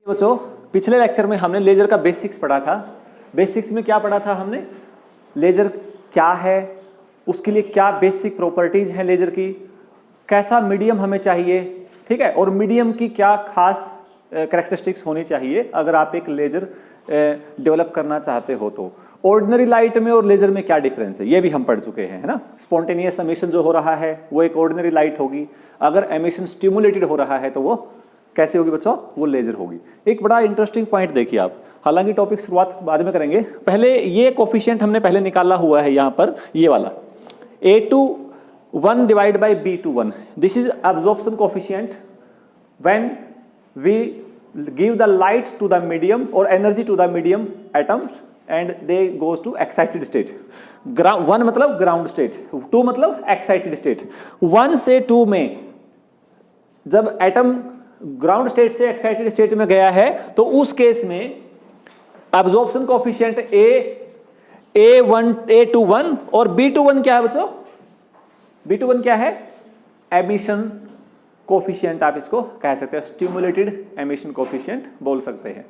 बच्चों पिछले लेक्चर में हमने लेजर का बेसिक्स पढ़ा था। बेसिक्स में क्या पढ़ा था हमने? लेजर क्या है, उसके लिए क्या बेसिक प्रॉपर्टीज हैं लेजर की, कैसा मीडियम हमें चाहिए, ठीक है, और मीडियम की क्या खास कैरेक्टरिस्टिक्स होनी चाहिए अगर आप एक लेजर डेवलप करना चाहते हो तो। ऑर्डिनरी लाइट में और लेजर में क्या डिफरेंस है ये भी हम पढ़ चुके हैं, है ना। स्पॉन्टेनियस एमिशन जो हो रहा है वो एक ऑर्डिनरी लाइट होगी, अगर एमिशन स्टिमुलेटेड हो रहा है तो वो कैसे होगी बच्चों? वो लेजर होगी। एक बड़ा इंटरेस्टिंग पॉइंट देखिए आप, हालांकि टॉपिक शुरुआत बाद में करेंगे, पहले ये कोफिशिएंट हमने पहले निकाला हुआ है यहां पर, ये वाला A21 divide by B21, this is absorption coefficient when we give the light to the medium or energy to the medium atoms and they goes to excited state. 1 मतलब ground state, 2 मतलब excited state। 1 से 2 में जब atom ground state से excited state में गया है तो उस केस में एब्जॉर्प्शन कोफिशिएंट A21 और B21 क्या है बच्चों? B21 क्या है? एमिशन कोफिशिएंट आप इसको कह सकते हैं, स्टिमुलेटेड एमिशन कोफिशिएंट बोल सकते हैं।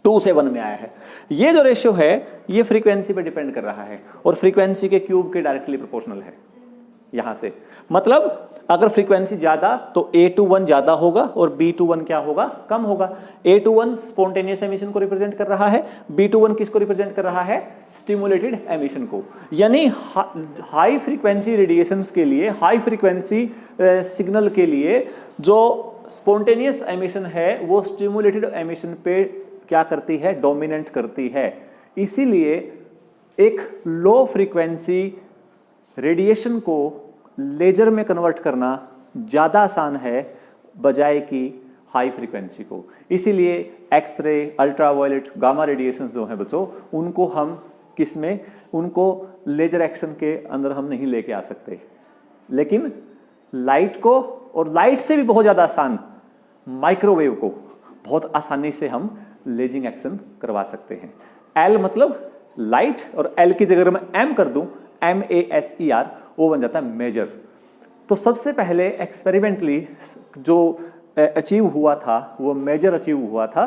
2 से 1 में आया है। ये जो रेशियो है ये फ्रीक्वेंसी पे डिपेंड कर रहा है और फ्रीक्वेंसी के क्यूब के डायरेक्टली प्रोपोर्शनल है यहां से। मतलब अगर फ्रीक्वेंसी ज्यादा तो A21 ज्यादा होगा और B21 क्या होगा? कम होगा। A21 स्पॉन्टेनियस एमिशन को रिप्रेजेंट कर रहा है, B21 किसको रिप्रेजेंट कर रहा है? स्टिमुलेटेड एमिशन को। यानी हाई फ्रीक्वेंसी रेडिएशंस के लिए, हाई फ्रीक्वेंसी सिग्नल के लिए जो स्पॉन्टेनियस एमिशन है वो स्टिमुलेटेड एमिशन पे क्या करती है? डोमिनेट करती है। इसीलिए एक लो फ्रीक्वेंसी रेडिएशन को लेजर में कन्वर्ट करना ज्यादा आसान है बजाय कि हाई फ्रीक्वेंसी को। इसीलिए एक्सरे, अल्ट्रावायलेट, गामा रेडिएशंस जो हैं बच्चों, उनको हम किस में, उनको लेजर एक्शन के अंदर हम नहीं लेके आ सकते, लेकिन लाइट को, और लाइट से भी बहुत ज्यादा आसान माइक्रोवेव को बहुत आसानी से हम लेजिंग एक्शन करवा सकते हैं। एल मतलब लाइट, और एल की जगह मैं एम कर दूं, MASER, वो बन जाता है मेजर। तो सबसे पहले एक्सपेरिमेंटली जो अचीव हुआ था वो मेजर अचीव हुआ था,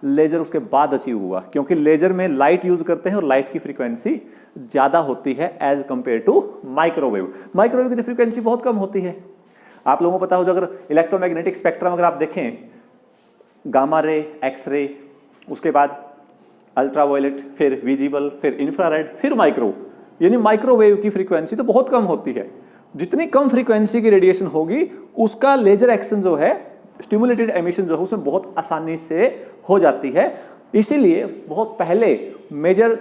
लेजर उसके बाद अचीव हुआ, क्योंकि लेजर में लाइट यूज करते हैं और लाइट की फ्रीक्वेंसी ज्यादा होती है as compare to microwave. Microwave की तो फ्रीक्वेंसी बहुत कम होती है। आप लोगों को पता हो, जो अगर इलेक्ट्रोमैग्नेटिक स्पेक्ट्रम अगर आप देखें, गामा रे, एक्सरे, उसके बाद अल्ट्रावायलेट, फिर विजिबल, फिर इंफ्रारेड, फिर माइक्रो, यानी माइक्रोवेव की फ्रीक्वेंसी तो बहुत कम होती है। जितनी कम फ्रीक्वेंसी की रेडिएशन होगी उसका लेजर एक्शन जो है, स्टिमुलेटेड एमिशन जो है, उसमें बहुत आसानी से हो जाती है। इसीलिए बहुत पहले मेजर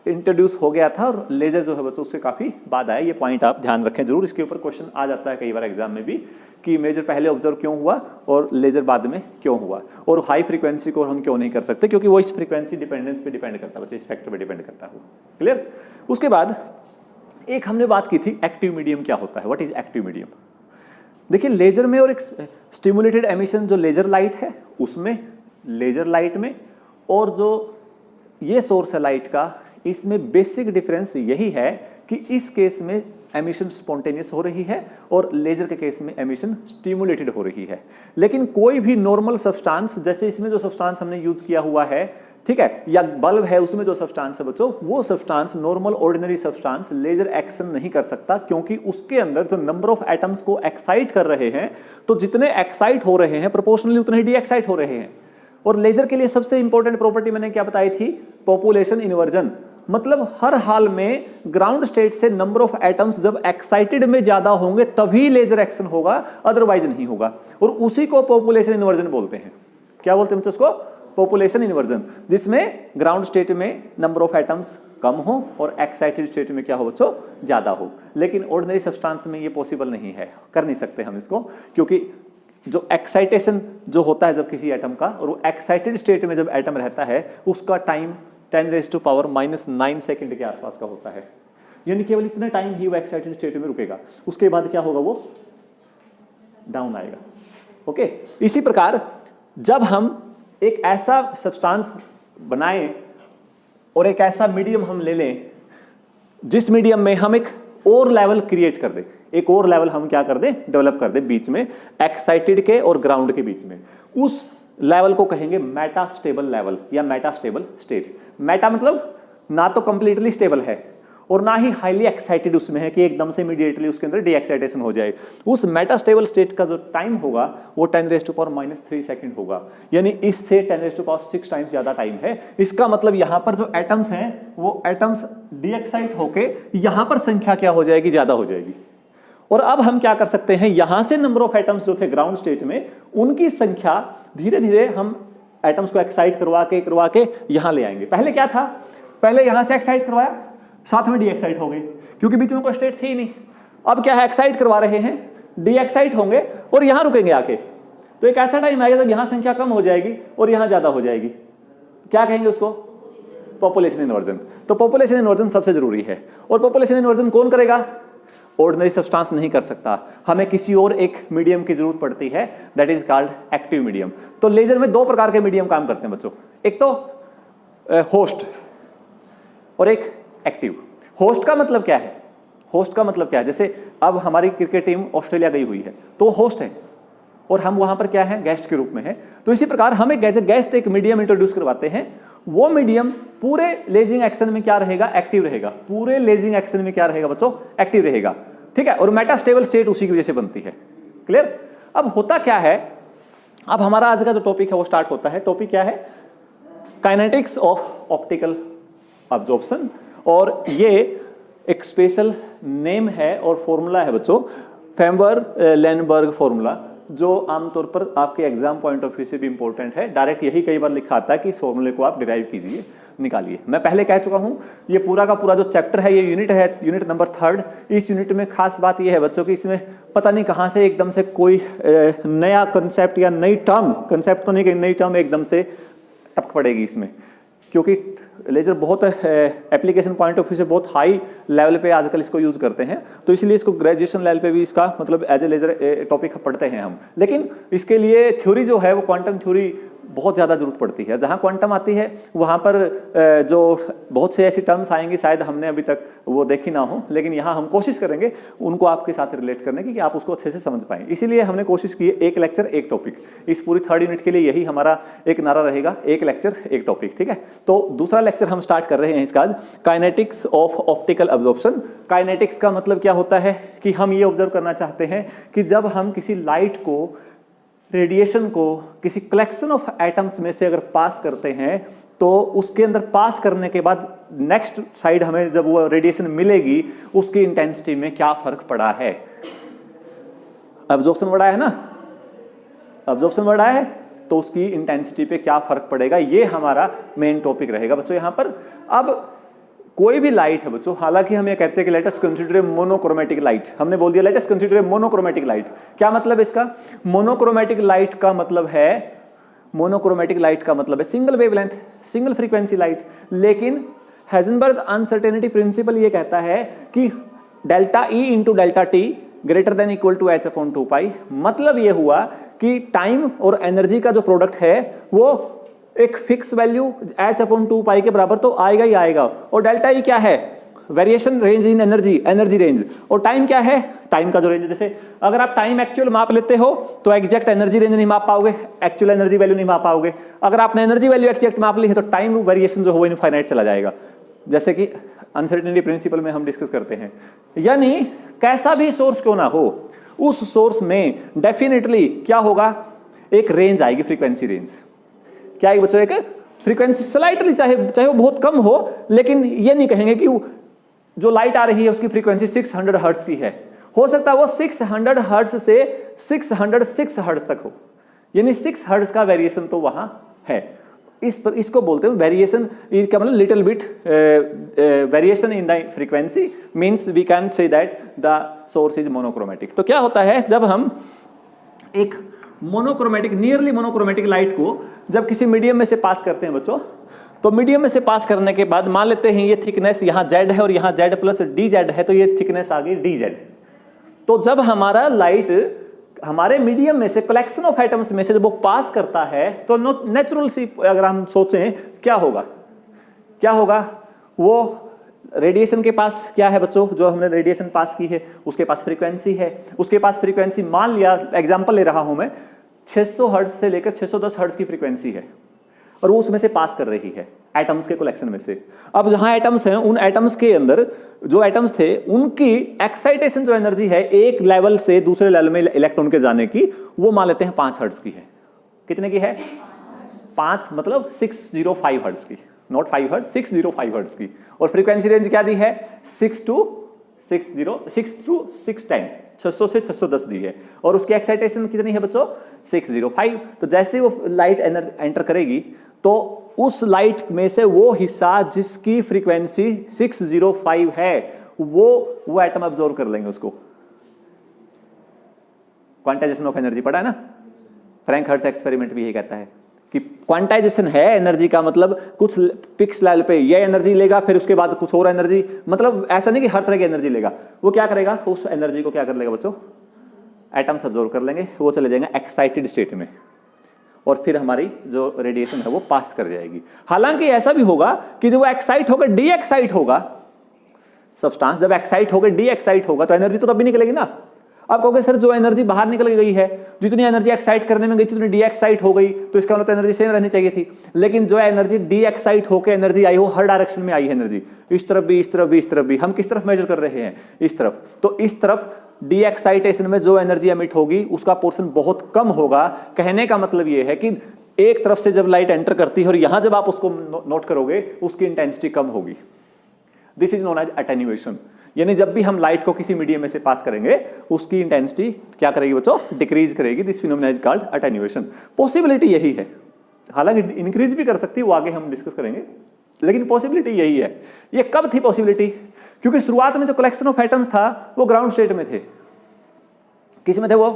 इंट्रोड्यूस हो गया था और लेजर जो है बच्चों उसके काफी बाद आया। ये पॉइंट आप ध्यान रखें जरूर, इसके ऊपर क्वेश्चन आ जाता है कई बार एग्जाम में भी कि मेजर पहले ऑब्जर्व क्यों हुआ और लेजर बाद में क्यों हुआ, और हाई फ्रीक्वेंसी को हम क्यों नहीं कर सकते, क्योंकि वो इस फ्रीक्वेंसी डिपेंडेंस पे डिपेंड करता है बच्चे, इस फैक्टर पे डिपेंड करता है। क्लियर? उसके बाद एक हमने बात की थी एक्टिव मीडियम क्या होता है, व्हाट इज एक्टिव मीडियम। देखिए लेजर में और एक स्टिमुलेटेड एमिशन जो लेजर लाइट है उसमें, लेजर लाइट में, और जो ये सोर्स है लाइट का, इसमें बेसिक डिफरेंस यही है कि इस केस में एमिशन स्पॉन्टेनियस हो रही है और लेजर के केस में एमिशन स्टिमुलेटेड हो रही है। लेकिन कोई भी नॉर्मल सब्सटेंस, जैसे इसमें जो सब्सटेंस हमने यूज किया हुआ है, ठीक है, या बल्ब है उसमें जो सब्सटेंस है बच्चों, वो substance normal ordinary substance laser action नहीं कर सकता, क्योंकि उसके अंदर जो नंबर ऑफ एटम्स को एक्साइट कर रहे हैं, तो जितने एक्साइट हो रहे हैं प्रोपोर्शनली उतने ही डी एक्साइट हो रहे हैं। और लेजर के लिए सबसे इंपॉर्टेंट प्रॉपर्टी मैंने क्या बताई थी? Population inversion. मतलब हर हाल में ग्राउंड स्टेट से नंबर ऑफ एटम्स जब एक्साइटेड में ज्यादा होंगे तभी लेजर एक्शन होगा, अदरवाइज नहीं होगा। और उसी को पॉपुलेशन इन्वर्जन बोलते हैं। क्या बोलते हैं उसको? पॉपुलेशन इन्वर्जन, जिसमें ग्राउंड स्टेट में नंबर ऑफ एटम्स कम हो और एक्साइटेड स्टेट में क्या हो बच्चों? ज्यादा हो। लेकिन ऑर्डिनरी सब्सटेंस में ये पॉसिबल नहीं है, कर नहीं सकते हम इसको, क्योंकि जो एक्साइटेशन जो होता है जब किसी एटम का, और वो एक्साइटेड स्टेट में जब एटम रहता है उसका टाइम 10⁻⁻⁹ सेकंड के आसपास का होता है। यानी केवल इतना टाइम ही वो एक्साइटेड स्टेट में रुकेगा, उसके बाद क्या होगा? वो डाउन आएगा। ओके, इसी प्रकार जब हम एक ऐसा सब्सटेंस बनाएं और एक ऐसा मीडियम हम ले लें जिस मीडियम में हम एक और लेवल क्रिएट कर दें, एक और लेवल हम क्या कर दें? डेवलप कर दें बीच में, एक्साइटेड के और ग्राउंड के बीच में। उस लेवल को कहेंगे मेटास्टेबल लेवल या मेटास्टेबल स्टेट। मेटा मतलब ना तो कंप्लीटली स्टेबल है और ना ही हाईली एक्साइटेड उसमें है कि एकदम से इमीडिएटली उसके अंदर डी एक्साइटेशन हो जाए। उस मेटास्टेबल स्टेट का जो टाइम होगा वो 10⁻³ सेकंड होगा, यानी इससे 10⁻6 टाइम्स ज्यादा टाइम है। इसका मतलब यहां पर जो एटम्स हैं वो एटम्स डी एक्साइट होके यहां पर संख्या क्या हो जाएगी, ज्यादा हो जाएगी। और अब हम क्या कर सकते हैं, यहां से नंबर ऑफ एटम्स जो थे ग्राउंड स्टेट में उनकी संख्या धीरे धीरे हम एटम्स को एक्साइट करवा के यहां ले आएंगे। पहले क्या था, पहले यहां से एक्साइट करवाया, साथ में डी एक्साइट हो गई क्योंकि बीच में कोई स्टेट थी ही नहीं। अब क्या है, एक्साइट करवा रहे हैं, डी एक्साइट होंगे और यहां रुकेंगे आके, तो एक ऐसा टाइम आएगा जब यहां संख्या कम हो जाएगी और यहां ज्यादा हो जाएगी। क्या कहेंगे उसको, पॉपुलेशन इन्वर्जन। तो पॉपुलेशन इन्वर्जन सबसे जरूरी है। और पॉपुलेशन इन्वर्जन कौन करेगा, ऑर्डिनरी सब्सटेंस नहीं कर सकता, हमें किसी और एक मीडियम की जरूरत पड़ती है, that is called active medium. तो लेजर में दो प्रकार के मीडियम काम करते हैं बच्चों, एक तो होस्ट और एक एक्टिव। होस्ट का मतलब क्या है, होस्ट का मतलब क्या है, जैसे अब हमारी क्रिकेट टीम ऑस्ट्रेलिया गई हुई है तो वो होस्ट है और हम वहां पर क्या है, गेस्ट के रूप में है। तो इसी प्रकार हम एक गेस्ट एक मीडियम इंट्रोड्यूस करवाते हैं, वो मीडियम पूरे लेजिंग एक्शन में क्या रहेगा, एक्टिव रहेगा। पूरे लेजिंग एक्शन में क्या रहेगा बच्चों, एक्टिव रहेगा, ठीक है। और मेटास्टेबल स्टेट उसी की वजह से बनती है। क्लियर। अब होता क्या है, अब हमारा आज का जो टॉपिक है वो स्टार्ट होता है। टॉपिक क्या है, काइनेटिक्स ऑफ ऑप्टिकल अब्जॉर्प्शन। और ये एक स्पेशल नेम है और फॉर्मूला है बच्चों, फेम्बर-लेनबर्ग फॉर्मूला, जो आमतौर पर आपके एग्जाम पॉइंट ऑफ व्यू से भी इंपॉर्टेंट है। डायरेक्ट यही कई बार लिखा आता है कि इस फॉर्मूले को आप डिराइव कीजिए, निकालिए। मैं पहले कह चुका हूं, ये पूरा का पूरा जो चैप्टर है ये यूनिट है, यूनिट नंबर 3। इस यूनिट में खास बात ये है बच्चों की इसमें पता नहीं कहां से एकदम से कोई नया कंसेप्ट या नई टर्म, कंसेप्ट तो नहीं कि नई टर्म एकदम से टपक पड़ेगी इसमें, क्योंकि लेजर बहुत एप्लीकेशन पॉइंट ऑफ व्यू से बहुत हाई लेवल पे आजकल इसको यूज करते हैं, तो इसलिए इसको ग्रेजुएशन लेवल पे भी इसका मतलब एज ए लेजर टॉपिक पढ़ते हैं हम। लेकिन इसके लिए थ्योरी जो है वो क्वांटम थ्योरी बहुत ज़्यादा जरूरत पड़ती है। जहाँ क्वांटम आती है वहाँ पर जो बहुत से ऐसी टर्म्स आएंगी शायद हमने अभी तक वो देखी ना हो, लेकिन यहाँ हम कोशिश करेंगे उनको आपके साथ रिलेट करने की कि आप उसको अच्छे से समझ पाएं। इसीलिए हमने कोशिश की है एक लेक्चर एक टॉपिक। इस पूरी 3rd यूनिट के लिए यही हमारा एक नारा रहेगा, एक लेक्चर एक टॉपिक, ठीक है। तो दूसरा लेक्चर हम स्टार्ट कर रहे हैं इसका आज, kinetics of optical absorption. Kinetics का मतलब क्या होता है कि हम ये ऑब्जर्व करना चाहते हैं कि जब हम किसी लाइट को, रेडिएशन को किसी कलेक्शन ऑफ एटम्स में से अगर पास करते हैं तो उसके अंदर पास करने के बाद नेक्स्ट साइड हमें जब वो रेडिएशन मिलेगी उसकी इंटेंसिटी में क्या फर्क पड़ा है। अब्जॉर्प्शन बढ़ा है ना, अब्जॉर्प्शन बढ़ा है तो उसकी इंटेंसिटी पे क्या फर्क पड़ेगा, ये हमारा मेन टॉपिक रहेगा बच्चों यहाँ पर। अब कोई भी लाइट है बच्चों, हालांकि हम ये कहते हैं कि let us consider monochromatic light, हमने बोल दिया let us consider monochromatic light. क्या मतलब है इसका, मोनोक्रोमेटिक लाइट का मतलब है, मोनोक्रोमेटिक लाइट का मतलब है single wavelength, single frequency light. लेकिन हाइजेनबर्ग अनसर्टेनिटी प्रिंसिपल ये कहता है कि delta E into delta T greater than equal to h/2π। मतलब ये हुआ कि टाइम और एनर्जी का जो प्रोडक्ट है वो एक फिक्स वैल्यू h/2π के बराबर तो आएगा ही आएगा। और डेल्टा ई क्या है, वेरिएशन रेंज इन एनर्जी, एनर्जी रेंज। और टाइम क्या है, टाइम का जो रेंज, जैसे अगर आप टाइम एक्चुअल माप लेते हो तो एग्जैक्ट एनर्जी रेंज नहीं माप पाओगे, एक्चुअल एनर्जी वैल्यू नहीं माप पाओगे। अगर आपने एनर्जी वैल्यू एक्जैक्ट माप ली है तो टाइम वेरिएशन जो हो इनफाइनाइट चला जाएगा, जैसे कि अनसर्टेनिटी प्रिंसिपल में हम डिस्कस करते हैं। यानी कैसा भी सोर्स क्यों ना हो, उस सोर्स में डेफिनेटली क्या होगा, एक रेंज आएगी, फ्रीक्वेंसी रेंज। क्या है बच्चों, एक फ्रीक्वेंसी स्लाइटली, चाहे वो बहुत कम हो, लेकिन ये नहीं कहेंगे कि जो लाइट आ रही है उसकी फ्रीक्वेंसी 600 हर्ट्ज की है। हो सकता है वो 600 हर्ट्ज से 606 हर्ट्ज तक हो, यानी 6 हर्ट्ज का वेरिएशन तो वहां है। इसको बोलते हैं वेरिएशन, इसका मतलब little bit variation in the frequency means we can say that the source is monochromatic. तो क्या होता है, जब हम एक मोनोक्रोमेटिक, नियरली मोनोक्रोमेटिक लाइट को जब किसी मीडियम में से पास करते हैं बच्चों, तो मीडियम में से पास करने के बाद मान लेते हैं ये थिकनेस यहाँ Z है और यहाँ Z प्लस DZ है, तो ये थिकनेस आ गई DZ। तो जब हमारा लाइट हमारे मीडियम में से, कलेक्शन ऑफ एटम्स में से जब वो पास करता है तो नेचुरल सी अगर हम सोचें क्या होगा, क्या होगा, वो रेडिएशन के पास क्या है बच्चों, जो हमने रेडिएशन पास की है उसके पास फ्रीक्वेंसी है, उसके पास फ्रीक्वेंसी मान लिया, एग्जांपल ले रहा हूं मैं 600 हर्ट्ज से लेकर 610 हर्ट्ज की फ्रीक्वेंसी है और वो उसमें से पास कर रही है एटम्स के कलेक्शन में से। अब जहां एटम्स हैं उन एटम्स के अंदर जो एटम्स थे उनकी एक्साइटेशन जो एनर्जी है एक लेवल से दूसरे लेवल में इलेक्ट्रॉन के जाने की, वो मान लेते हैं 5 हर्ट्ज की है। कितने की है? 5 मतलब 605 हर्ट्ज की, नॉट 5 हर्ट्ज, 605 हर्ट्ज की। और फ्रीक्वेंसी रेंज क्या दी है? 6 to 610, 600 से 610 दी है। और उसकी एक्साइटेशन कितनी है बच्चों? 605। तो जैसे वो लाइट एंटर करेगी तो उस लाइट में से वो हिस्सा जिसकी फ्रीक्वेंसी 605 है वो एटम अब्सॉर्ब कर लेंगे उसको। क्वांटाइजेशन ऑफ एनर्जी पढ़ा है ना? फ्रैंक हर्ट्ज एक्सपेरिमेंट भी यही कहता है कि क्वांटाइजेशन है एनर्जी का, मतलब कुछ फिक्स लेवल पे ये एनर्जी लेगा, फिर उसके बाद कुछ और एनर्जी, मतलब ऐसा नहीं कि हर तरह की एनर्जी लेगा। वो क्या करेगा? उस एनर्जी को क्या कर लेगा बच्चों? एटम्स अब्सॉर्ब कर लेंगे, वो चले जाएंगे एक्साइटेड स्टेट में और फिर हमारी जो रेडिएशन है वो पास कर जाएगी। हालांकि ऐसा भी होगा कि जब वो एक्साइट होगा, डी एक्साइट होगा सब्सटेंस, जब एक्साइट होगा डी एक्साइट होगा तो एनर्जी तो तब भी निकलेगी ना। आप कहोगे सर जो एनर्जी बाहर निकल गई है, जितनी एनर्जी एक्साइट करने में गई थी उतनी डी एक्साइट हो गई, तो इसका मतलब एनर्जी सेम रहनी चाहिए थी। लेकिन जो एनर्जी डी एक्साइट होकर एनर्जी आई हो हर डायरेक्शन में आई है एनर्जी, इस तरफ भी, इस तरफ भी, इस तरफ भी। हम किस तरफ मेजर कर रहे हैं? इस तरफ। तो इस तरफ डी एक्साइटेशन में जो एनर्जी एमिट होगी उसका पोर्शन बहुत कम होगा। कहने का मतलब यह है कि एक तरफ से जब लाइट एंटर करती है और यहां जब आप उसको नोट करोगे उसकी इंटेंसिटी कम होगी। This is known as attenuation. यानी जब भी हम लाइट को किसी मीडियम में से पास करेंगे उसकी इंटेंसिटी क्या करेगी बच्चों? डिक्रीज करेगी। This phenomena is called attenuation. Possibility यही है, हालांकि इंक्रीज भी कर सकती है, वो आगे हम डिस्कस करेंगे, लेकिन पॉसिबिलिटी यही है। ये कब थी पॉसिबिलिटी? क्योंकि शुरुआत में जो कलेक्शन ऑफ एटम्स था वो ग्राउंड स्टेट में थे। किस में थे वो?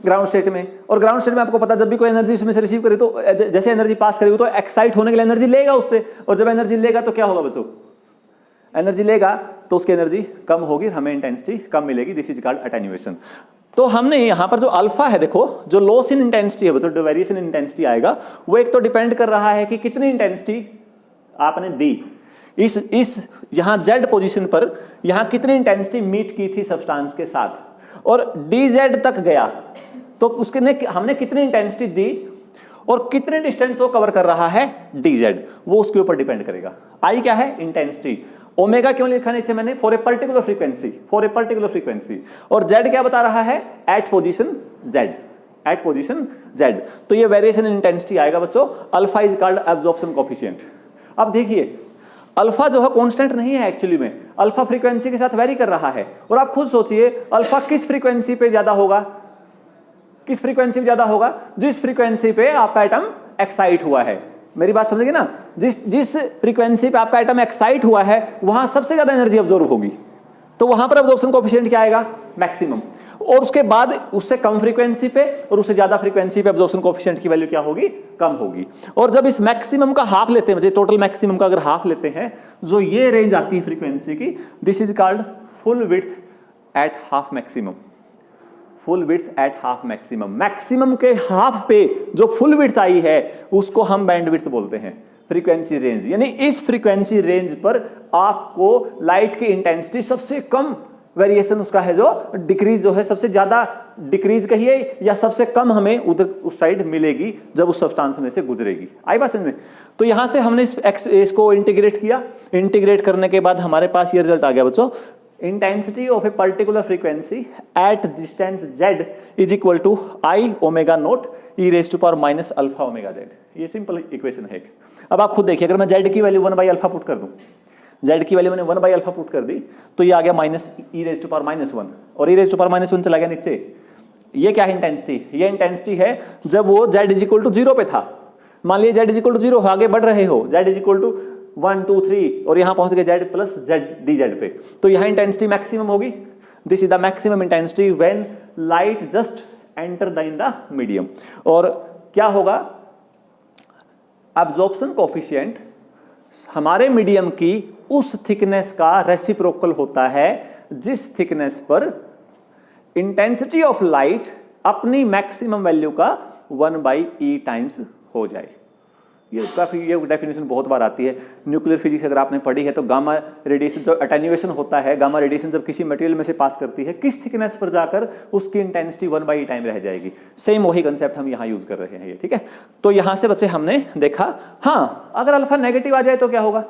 ग्राउंड स्टेट में। और ग्राउंड स्टेट में आपको पता जब भी कोई एनर्जी उसमें से रिसीव करे तो जैसे एनर्जी पास करेगी तो एक्साइट होने के लिए एनर्जी लेगा उससे, और जब एनर्जी लेगा तो क्या होगा बच्चों? एनर्जी लेगा तो उसकी एनर्जी कम होगी, हमें इंटेंसिटी कम मिलेगी। This is called attenuation. तो हमने यहां पर जो अल्फा है, देखो जो लॉस इन इंटेंसिटी है बच्चों, जो वेरिएशन इन इंटेंसिटी आएगा वो एक तो डिपेंड कर रहा है कि कितनी इंटेंसिटी आपने दी इस यहां Z पोजीशन पर, यहां कितनी इंटेंसिटी मीट की थी सब्सटेंस के साथ, और DZ तक गया तो उसके हमने कितनी इंटेंसिटी दी और कितने डिस्टेंस वो कवर कर रहा है DZ, वो उसके ऊपर डिपेंड करेगा। I क्या है? इंटेंसिटी। ओमेगा क्यों लिखा नीचे मैंने? For a particular frequency, for a particular frequency. और Z क्या बता रहा है? At position Z, at position Z। तो ये वेरिएशन इन इंटेंसिटी आएगा बच्चों। Alpha is called absorption coefficient. अब देखिए अल्फा जो है कांस्टेंट नहीं है एक्चुअली में, अल्फा फ्रीक्वेंसी के साथ वेरी कर रहा है। और आप खुद सोचिए अल्फा किस फ्रीक्वेंसी पे ज्यादा होगा? किस फ्रीक्वेंसी पे ज्यादा होगा? जिस फ्रीक्वेंसी पे आपका एटम एक्साइट हुआ है। मेरी बात समझेंगे ना? जिस फ्रीक्वेंसी पे आपका एटम एक्साइट हुआ है वहां सबसे ज्यादा एनर्जी अब्सॉर्ब होगी, तो वहां पर अब्जॉर्प्शन कोएफिशिएंट क्या आएगा? मैक्सिमम। और उसके बाद उससे कम फ्रीक्वेंसी पे और उससे ज्यादा फ्रीक्वेंसी पे अब्जॉर्प्शन कोएफिशिएंट की वैल्यू क्या होगी? कम होगी। और जब इस मैक्सिमम का हाफ लेते हैं, टोटल मैक्सिमम का अगर हाफ लेते हैं, जो ये रेंज आती है फ्रीक्वेंसी की, this is called full width at half maximum. Full width at half maximum. Maximum के हाफ पे जो फुल विड्थ आई है उसको हम बैंड विड्थ बोलते हैं, फ्रीक्वेंसी रेंज। यानी इस फ्रीक्वेंसी रेंज पर आपको लाइट की इंटेंसिटी सबसे कम वेरिएशन उसका है, जो डिक्रीज जो है सबसे ज्यादा डिक्रीज कहिए या सबसे कम हमें उधर उस साइड मिलेगी जब उस सब्सटेंस में से गुजरेगी। आई बात समझ में? तो यहां से हमने इसको इंटीग्रेट किया। इंटीग्रेट करने के बाद हमारे पास ये रिजल्ट आ गया बच्चों, intensity of a particular frequency at distance Z is equal to I omega naught e raise to power minus alpha omega Z। ये सिंपल इक्वेशन है। अब आप खुद देखिए, अगर मैं Z की वैल्यू 1 बाई अल्फा पुट कर दूं, Z की वैल्यू मैंने 1 बाई अल्फा पुट कर दी तो ये आ गया minus e raise to power minus 1, और e raise to power minus 1 चला गया नीचे। ये क्या है? इंटेंसिटी। ये इंटेंसिटी है जब वो Z इज इक्वल टू 0 पे था। मान लीजिए Z इज इक्वल टू 0, आगे बढ़ रहे हो, Z इज इक्वल टू 1 2 3 और यहां पहुंच गए Z प्लस DZ पे, तो यहां इंटेंसिटी मैक्सिमम होगी। This is the maximum intensity when light just enter in the medium. और क्या होगा? एब्जॉर्प्शन कोएफिशिएंट हमारे मीडियम की उस थिकनेस का रेसिप्रोकल होता है जिस थिकनेस पर इंटेंसिटी ऑफ लाइट अपनी मैक्सिमम वैल्यू का 1/e टाइम्स हो जाए। ये डेफिनेशन बहुत बार आती है। न्यूक्लियर फिजिक्स अगर आपने पढ़ी है तो गामा रेडिएशन जो अटेन्यूएशन होता है, गामा रेडिएशन जब किसी मटेरियल में से पास करती है, किस थिकनेस पर जाकर उसकी इंटेंसिटी 1/e टाइम रह जाएगी। सेम वही कंसेप्ट हम यहाँ यूज कर रहे हैं ये, ठीक है। तो यहाँ से बच्चे हमने देखा, हाँ अगर अल्फा नेगेटिव आ जाए तो क्या होगा।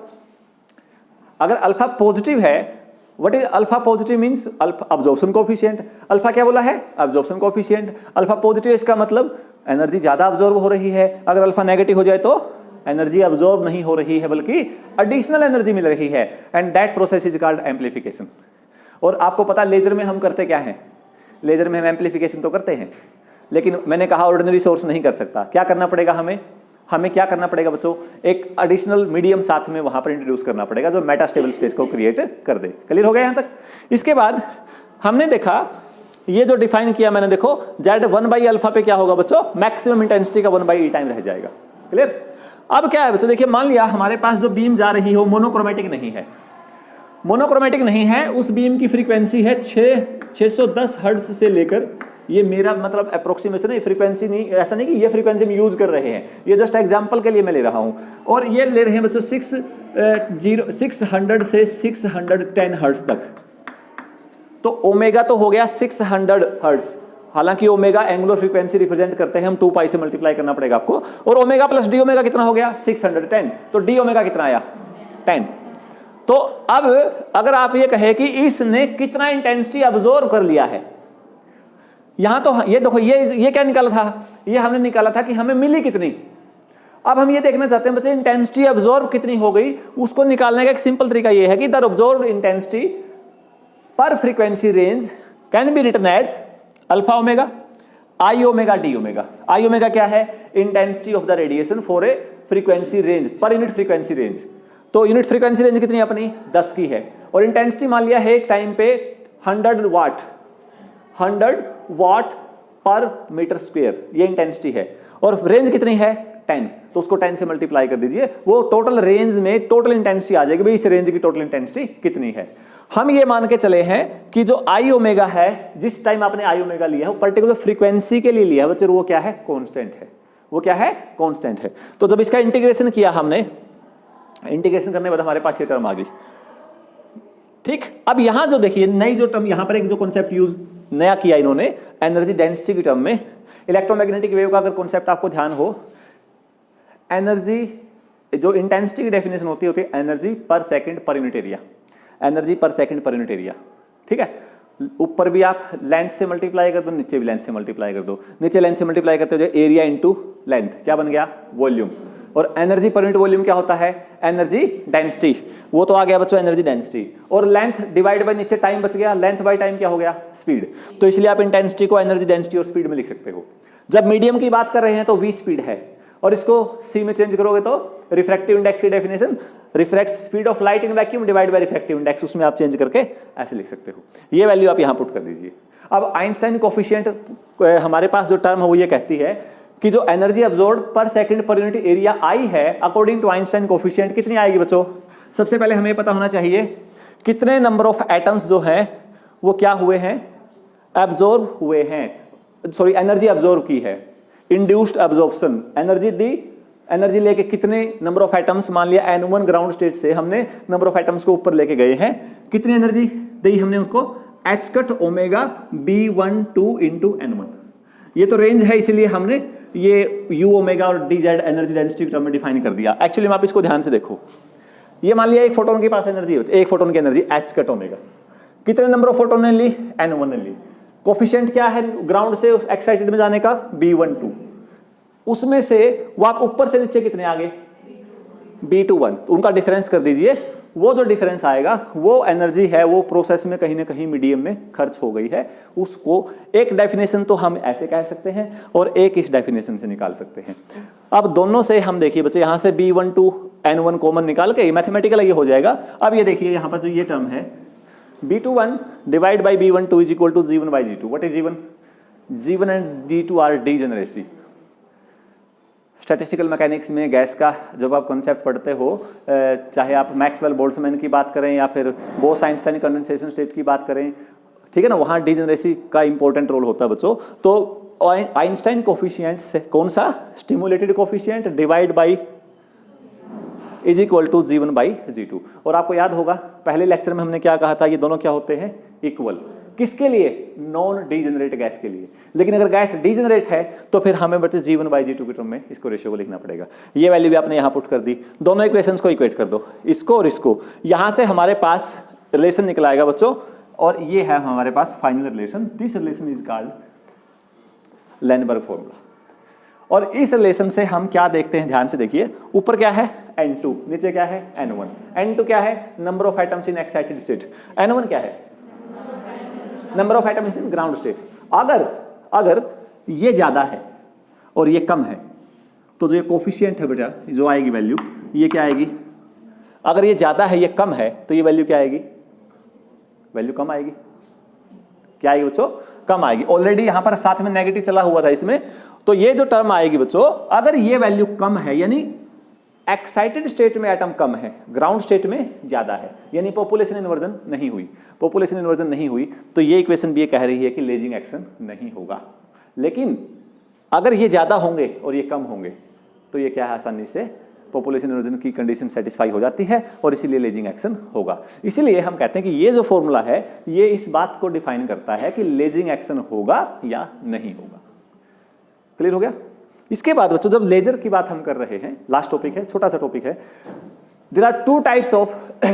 अगर अल्फा पॉजिटिव है, what is alpha positive means alpha absorption coefficient. Alpha क्या बोला है, अब्जॉर्प्शन कोफिशिएंट। अल्फा पॉजिटिव इसका मतलब एनर्जी ज्यादा अब्जॉर्ब हो रही है। अगर अल्फा नेगेटिव हो जाए तो एनर्जी अब्जॉर्ब नहीं हो रही है बल्कि एडिशनल एनर्जी मिल रही है, and that process is called amplification. और आपको पता लेजर में हम करते क्या हैं, लेजर में हम एम्प्लीफिकेशन तो करते हैं, लेकिन मैंने कहा ऑर्डिनरी सोर्स नहीं कर सकता। क्या करना पड़ेगा हमें क्या करना पड़ेगा बच्चों, एक एडिशनल मीडियम साथ में वहां पर इंट्रोड्यूस करना पड़ेगा जो मेटास्टेबल स्टेट को क्रिएट कर दे। क्लियर हो गया यहां तक। इसके बाद हमने देखा ये जो डिफाइन किया मैंने, देखो Z 1/अल्फा पे क्या होगा बच्चों, मैक्सिमम इंटेंसिटी का 1/e टाइम रह जाएगा। क्लियर। अब क्या है बच्चों, देखिए मान लिया हमारे पास जो बीम जा रही हो मोनोक्रोमेटिक नहीं है, मोनोक्रोमेटिक नहीं है, उस बीम की फ्रीक्वेंसी है 610 हर्ट्ज से लेकर, ये मेरा मतलब अप्रोक्सीमेशन है, फ्रीक्वेंसी नहीं, ऐसा नहीं कि ये फ्रीक्वेंसी हम यूज कर रहे हैं, ये जस्ट एग्जांपल के लिए मैं ले रहा हूं। और ये ले रहे हैं बच्चों 600 से 610 हर्ट्ज तक। तो ओमेगा तो हो गया 600 हर्ट्ज, हालांकि ओमेगा एंगुलर फ्रीक्वेंसी रिप्रेजेंट करते हैं हम, 2 पाई से मल्टीप्लाई करना पड़ेगा आपको। और ओमेगा प्लस डी ओमेगा कितना हो गया 610, तो डी ओमेगा कितना आया 10। तो अब अगर आप ये कहे कि इसने कितना इंटेंसिटी अब्सॉर्ब कर लिया है, यहां तो ये देखो ये क्या निकाला था, ये हमने निकाला था कि हमें मिली कितनी। अब हम ये देखना चाहते हैं बच्चे इंटेंसिटी अब्सॉर्ब कितनी हो गई, उसको निकालने का एक सिंपल तरीका ये है कि the absorbed intensity per frequency range can be written as alpha omega I omega d omega. I omega क्या है, intensity of the radiation for a frequency range per unit frequency range. तो unit frequency range कितनी अपनी 10 की है, और intensity मान लिया है एक टाइम पे 100 वाट पर मीटर स्क्वायर, ये इंटेंसिटी है, और रेंज कितनी है 10, तो उसको 10 से मल्टीप्लाई कर दीजिए, वो टोटल रेंज में टोटल इंटेंसिटी आ जाएगी, भाई इस रेंज की टोटल इंटेंसिटी कितनी है। हम ये मान के चले हैं कि जो आई ओमेगा है, जिस टाइम आपने आई ओमेगा लिया है वो पर्टिकुलर फ्रीक्वेंसी के लिए लिया है बच्चे, वो क्या है कांस्टेंट है, वो क्या है कांस्टेंट है। तो जब इसका इंटीग्रेशन किया हमने, इंटीग्रेशन करने के बाद हमारे पास ये टर्म आ गई, ठीक। अब यहां जो देखिए नई जो टर्म यहां पर एक जो कॉन्सेप्ट यूज नया किया इन्होंने एनर्जी डेंसिटी की टर्म में, इलेक्ट्रोमैग्नेटिक वेव का अगर कॉन्सेप्ट आपको ध्यान हो, एनर्जी जो इंटेंसिटी की डेफिनेशन होती है एनर्जी पर second per unit area, energy पर सेकंड पर यूनिट एरिया, ठीक है। ऊपर भी आप लेंथ से मल्टीप्लाई कर दो, नीचे भी लेंथ से मल्टीप्लाई कर दो, नीचे लेंथ से मल्टीप्लाई करते हो एरिया इंटू लेंथ, क्या बन गया वॉल्यूम। और एनर्जी पर यूनिट वॉल्यूम क्या होता है, एनर्जी डेंसिटी, वो तो आ गया बच्चों एनर्जी डेंसिटी। और लेंथ डिवाइड बाय नीचे टाइम बच गया, लेंथ बाय टाइम क्या हो गया स्पीड। तो इसलिए आप इंटेंसिटी को एनर्जी डेंसिटी और स्पीड में लिख सकते हो। जब मीडियम की बात कर रहे हैं तो v स्पीड है, और इसको c में चेंज करोगे तो रिफ्रैक्टिव इंडेक्स की definition refract speed of light in vacuum divide by refractive index, उसमें आप चेंज करके ऐसे लिख सकते हो। ये वैल्यू आप यहां पुट कर दीजिए। अब आइंस्टाइन कोफिशिएंट हमारे पास जो टर्म है वो ये कहती है कि जो एनर्जी अब्सॉर्ब्ड पर second per unit area I है, अकॉर्डिंग टू आइंस्टाइन कोफिशिएंट कितनी आएगी बच्चों। सबसे पहले हमें पता होना चाहिए कितने नंबर ऑफ एटम्स जो हैं वो क्या हुए हैं, एब्सॉर्ब हुए हैं, सॉरी एनर्जी अब्सॉर्ब की है, इंड्यूस्ड एब्जॉर्प्शन एनर्जी दी, एनर्जी लेके कितने नंबर ऑफ एटम्स, मान लिया n1 ग्राउंड स्टेट से हमने नंबर ऑफ एटम्स को ऊपर लेके गए हैं, कितनी एनर्जी दी हमने उसको h cut omega b12 into n1। ये तो रेंज है इसीलिए हमने ये u ओमेगा और dz एनर्जी डेंसिटी टर्म में डिफाइन कर दिया। एक्चुअली आप इसको ध्यान से देखो, ये मान लिया एक फोटोन के पास एनर्जी होती है, एक फोटोन की एनर्जी h कट ओमेगा, कितने नंबर ऑफ फोटोन ने ली n1 ने ली, कोफिशिएंट क्या है ग्राउंड से एक्साइटेड में जाने का b12, उसमें से वो आप ऊपर से नीचे कितने आ गए b21, उनका डिफरेंस कर दीजिए, वो जो डिफरेंस आएगा वो एनर्जी है, वो प्रोसेस में कहीं ना कहीं मीडियम में खर्च हो गई है। उसको एक डेफिनेशन तो हम ऐसे कह सकते हैं और एक इस डेफिनेशन से निकाल सकते हैं। अब दोनों से हम देखिए बच्चे, यहां से b12 n1 कॉमन निकाल के मैथमेटिकल ये हो जाएगा। अब ये देखिए यहां पर जो ये टर्म है b21 divide by b12 is equal to g1 by g2। What is g1? g1 and g2 are degeneracy. Statistical mechanics में गैस का जब आप कॉन्सेप्ट पढ़ते हो, चाहे आप मैक्सवेल बोल्ट्जमैन की बात करें या फिर बोस आइंस्टाइन कंडेंसेशन स्टेट की बात करें, ठीक है ना, वहाँ डीजेनरेसी का इंपॉर्टेंट रोल होता है बच्चों। तो आइंस्टाइन कोफिशिएंट से कौन सा, stimulated coefficient divide by is equal to G1 by G2। और आपको याद होगा पहले लेक्चर में हमने क्या कहा था, ये दोनों क्या होते हैं, इक्वल। किसके लिए? नॉन डीजेनरेट गैस के लिए। लेकिन अगर गैस डीजेनरेट है तो फिर हमें बचे G1 बाई G2 के टर्म में इसको रेशियो को लिखना पड़ेगा। ये वैल्यू भी आपने यहां पुट कर दी, दोनों इक्वेशंस को इक्वेट कर दो, इसको और इसको। यहां से हमारे पास रिलेशन निकल आएगा बच्चों, और ये है हमारे पास final relation. This relation is called Lenberg formula. और इस रिलेशन से हम क्या देखते हैं, ध्यान से देखिए, ऊपर क्या है N2, नीचे क्या है N1। N2 क्या है? Number of atoms in excited state. N1 क्या है? Number of atoms in ground state. अगर ये ज्यादा है और ये कम है तो जो ये कोफिशिएंट है बेटा, जो आएगी वैल्यू, ये क्या आएगी? अगर ये ज्यादा है, ये कम है, तो ये वैल्यू क्या आएगी? वैल्यू कम आएगी। क्या आएगी बच्चों? कम आएगी। ऑलरेडी यहां पर साथ में नेगेटिव चला हुआ था इसमें, तो ये जो टर्म आएगी बच्चों, अगर ये वैल्यू कम है, यानी एक्साइटेड स्टेट में एटम कम है, ग्राउंड स्टेट में ज्यादा है, यानी पॉपुलेशन इन्वर्जन नहीं हुई, पॉपुलेशन इन्वर्जन नहीं हुई, तो ये इक्वेशन भी ये कह रही है कि लेजिंग एक्शन नहीं होगा। लेकिन अगर ये ज्यादा होंगे और ये कम होंगे तो ये क्या है, आसानी से पॉपुलेशन इन्वर्जन की कंडीशन सेटिस्फाई हो जाती है और इसीलिए लेजिंग एक्शन होगा। इसीलिए हम कहते हैं कि ये जो फॉर्मूला है ये इस बात को डिफाइन करता है कि लेजिंग एक्शन होगा या नहीं होगा। क्लियर हो गया? इसके बाद बच्चों जब लेजर की बात हम कर रहे हैं, लास्ट टॉपिक है, छोटा सा टॉपिक है, there are two types of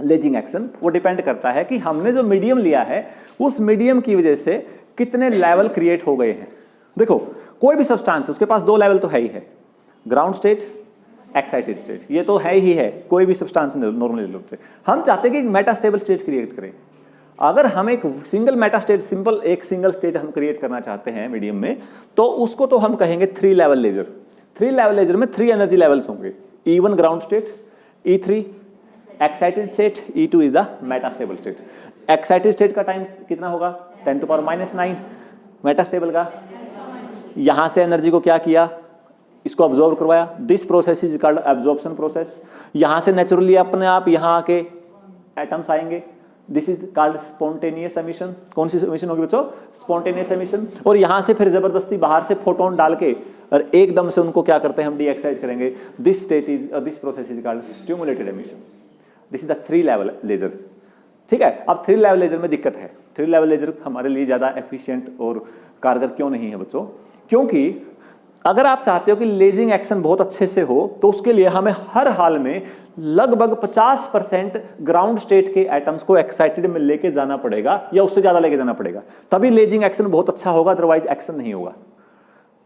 lasing action. वो डिपेंड करता है कि हमने जो मीडियम लिया है उस मीडियम की वजह से कितने लेवल क्रिएट हो गए हैं। देखो कोई भी सब्सटेंस उसके पास दो लेवल तो है ही है, ग्राउंड स्टेट, एक्साइटेड स्टेट, ये तो है ही है कोई भी सब्सटेंस नॉर्मली रूप से। हम चाहते हैं कि मेटास्टेबल स्टेट क्रिएट करें। अगर हम एक सिंगल मेटास्टेट, सिंपल एक सिंगल स्टेट हम क्रिएट करना चाहते हैं मीडियम में, तो उसको तो हम कहेंगे 3 लेवल लेजर। 3 लेवल लेजर में 3 एनर्जी लेवल्स होंगे, E1 ground state, E3 excited state, E2 is the metastable state. Excited state का टाइम कितना होगा? 10⁻⁹ मेटास्टेबल का, यहां से एनर्जी को क्या किया, इसको ऑब्जॉर्व करवाया। This process is called absorption process. यहां से नेचुरली अपने आप यहां आके एटम्स आएंगे, this is called spontaneous emission. कौन सी एमिशन होगी बच्चों? Spontaneous emission. और यहां से फिर जबरदस्ती बाहर से फोटोन डाल के और एकदम से उनको क्या करते हैं, हम डीएक्साइट करेंगे। This state is this process is called stimulated emission. This is the 3 level laser. ठीक है, अब 3 लेवल लेजर में दिक्कत है। 3 लेवल लेजर हमारे लिए ज्यादा एफिशिएंट और कारगर क्यों नहीं है बच्चों? क्योंकि अगर आप चाहते हो कि लेजिंग एक्शन बहुत अच्छे से हो तो उसके लिए हमें हर हाल में लगभग 50% ग्राउंड स्टेट के एटम्स को एक्साइटेड में लेके जाना पड़ेगा या उससे ज्यादा लेके जाना पड़ेगा, तभी लेजिंग एक्शन बहुत अच्छा होगा, अदरवाइज एक्शन नहीं होगा।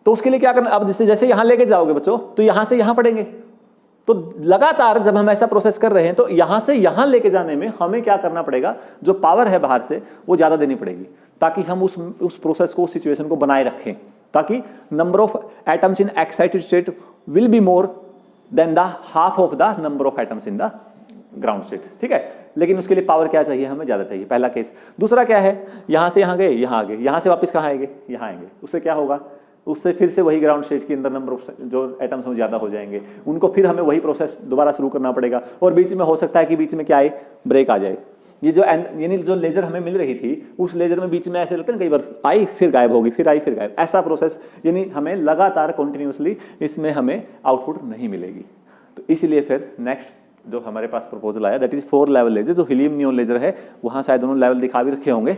तो उसके लिए क्या करना, अब जैसे यहां लेके जाओगे बच्चों तो यहां से यहां पढ़ेंगे, तो लगातार जब हम ऐसा प्रोसेस कर रहे हैं तो यहां से यहां लेके जाने में हमें क्या करना पड़ेगा, जो पावर है बाहर से वो ज्यादा देनी पड़ेगी, ताकि हम उस प्रोसेस को, उस सिचुएशन को बनाए रखें, ताकि number of atoms in excited state will be more than the half of the number of atoms in the ground state. ठीक है, लेकिन उसके लिए पावर क्या चाहिए, हमें ज्यादा चाहिए, पहला केस। दूसरा क्या है, यहां से यहां गए, यहां आ गए, यहां से वापस कहां आएंगे, यहां आएंगे, उससे क्या होगा, उससे फिर से वही ग्राउंड स्टेट के अंदर नंबर ऑफ जो एटम्स हैं ज्यादा हो जाएंगे, उनको फिर हमें वही प्रोसेस दोबारा शुरू करना पड़ेगा। और बीच में हो सकता है कि बीच में क्या आए, ब्रेक आ जाए। ये जो यानी जो लेजर हमें मिल रही थी उस लेजर में बीच में ऐसे लगता है कई बार आई फिर गायब होगी, फिर आई फिर गायब, ऐसा प्रोसेस, यानी हमें लगातार कंटिन्यूअसली इसमें हमें आउटपुट नहीं मिलेगी। तो इसलिए फिर नेक्स्ट जो हमारे पास प्रपोजल आया दैट इज 4 लेवल लेजर, जो हीलियम नियोन लेजर है, वहां शायद दोनों लेवल दिखा भी रखे होंगे,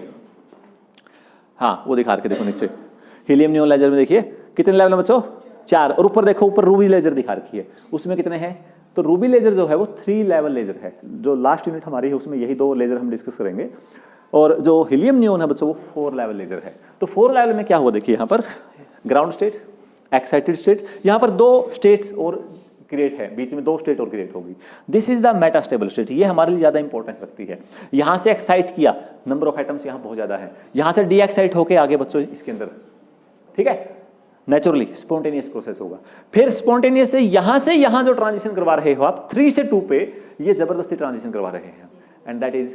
हाँ वो दिखा रखे, देखो नीचे हीलियम नियोन लेजर में देखिए कितने लेवल है बच्चों, 4, और ऊपर देखो ऊपर रूबी लेजर दिखा रखी है, उसमें कितने हैं, तो रूबी लेजर जो है वो 3 लेवल लेजर है। जो लास्ट यूनिट हमारी है उसमें यही 2 लेजर हम डिस्कस करेंगे, और जो हीलियम नियोन है बच्चों वो 4 लेवल लेजर है। तो 4 लेवल में क्या हुआ, देखिए यहाँ पर ग्राउंड स्टेट, एक्साइटेड स्टेट, यहाँ पर 2 स्टेट्स और क्रिएट है, बीच में 2 स्टेट और क्रिएट होगी। This is the metastable state, ये हमारे लिए ज्यादा इंपॉर्टेंस रखती है। यहां से एक्साइट किया, नंबर ऑफ एटम्स यहाँ बहुत ज्यादा है, यहां से डी एक्साइट होके आगे बच्चों इसके अंदर, ठीक है, नेचुरली स्पॉन्टेनियस प्रोसेस होगा। फिर स्पॉन्टेनियस से यहां जो ट्रांजिशन करवा रहे हो आप 3 से 2 पे, ये जबरदस्ती ट्रांजिशन करवा रहे हैं, and that is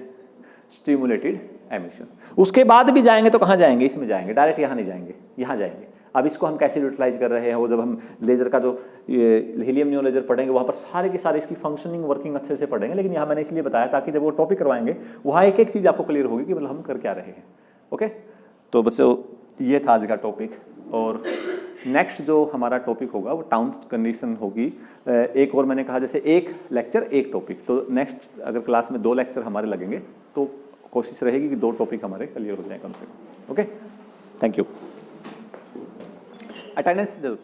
stimulated emission. उसके बाद भी जाएंगे तो कहां जाएंगे, इसमें जाएंगे, डायरेक्ट यहां नहीं जाएंगे, यहां जाएंगे। अब इसको हम कैसे यूटिलाइज कर रहे हैं, वो जब हम लेजर का जो हीलियम नियोन लेजर पढ़ेंगे वहां पर सारे के सारे इसकी फंक्शनिंग वर्किंग अच्छे से पढ़ेंगे, लेकिन यहाँ मैंने इसलिए बताया ताकि जब वो टॉपिक करवाएंगे वहां एक एक चीज आपको क्लियर होगी कि मतलब हम कर क्या रहे हैं। ओके, तो बच्चों ये था आज का टॉपिक, और नेक्स्ट जो हमारा टॉपिक होगा वो टाउन कंडीशन होगी। एक और मैंने कहा जैसे एक लेक्चर एक टॉपिक, तो नेक्स्ट अगर क्लास में 2 लेक्चर हमारे लगेंगे तो कोशिश रहेगी कि 2 टॉपिक हमारे क्लियर हो जाए कम से कम। Okay, thank you. अटेंडेंस दे दो।